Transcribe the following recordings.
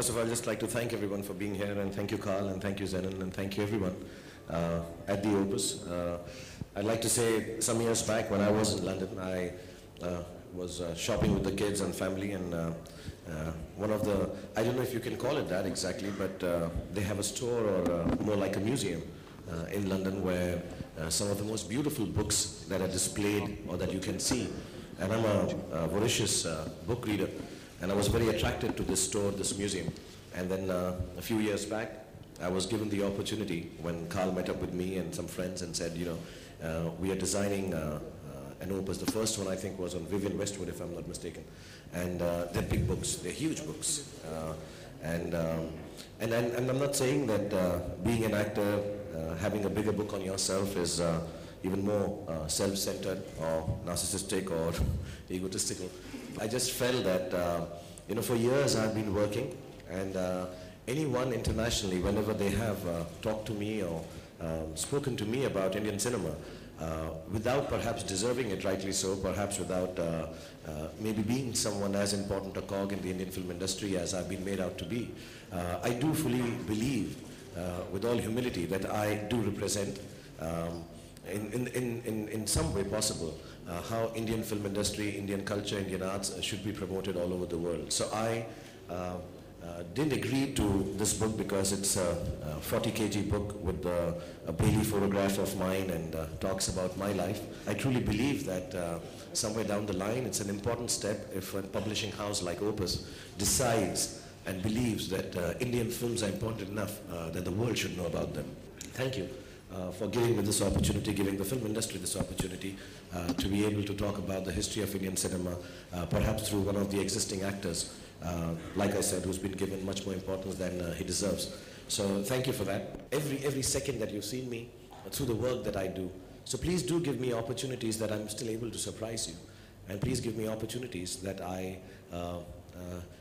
First of all, I'd just like to thank everyone for being here, and thank you, Carl, and thank you, Zenon, and thank you, everyone at the Opus. I'd like to say some years back when I was in London, I was shopping with the kids and family, and one of the, I don't know if you can call it that exactly, but they have a store or more like a museum in London where some of the most beautiful books that are displayed or that you can see. And I'm a voracious book reader, and I was very attracted to this store, this museum. And then a few years back, I was given the opportunity when Carl met up with me and some friends and said, you know, we are designing an opus. The first one I think was on Vivian Westwood, if I'm not mistaken. And they're big books, they're huge books. And I'm not saying that being an actor, having a bigger book on yourself is even more self-centered or narcissistic or egotistical. I just felt that, you know, for years I've been working, and anyone internationally, whenever they have talked to me or spoken to me about Indian cinema, without perhaps deserving it, rightly so, perhaps without maybe being someone as important a cog in the Indian film industry as I've been made out to be, I do fully believe, with all humility, that I do represent in some way possible how Indian film industry, Indian culture, Indian arts should be promoted all over the world. So I didn't agree to this book because it's a 40 kg book with a Bailey photograph of mine and talks about my life. I truly believe that somewhere down the line it's an important step if a publishing house like Opus decides and believes that Indian films are important enough that the world should know about them. Thank you for giving me this opportunity, giving the film industry this opportunity to be able to talk about the history of Indian cinema, perhaps through one of the existing actors, like I said, who's been given much more importance than he deserves. So thank you for that. Every second that you've seen me, through the work that I do. So please do give me opportunities that I'm still able to surprise you. And please give me opportunities that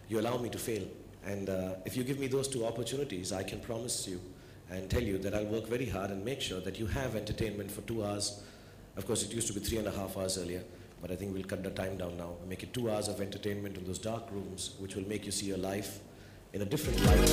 you allow me to fail. And if you give me those two opportunities, I can promise you and tell you that I'll work very hard and make sure that you have entertainment for 2 hours. Of course, it used to be 3.5 hours earlier, but I think we'll cut the time down now. Make it 2 hours of entertainment in those dark rooms, which will make you see your life in a different light.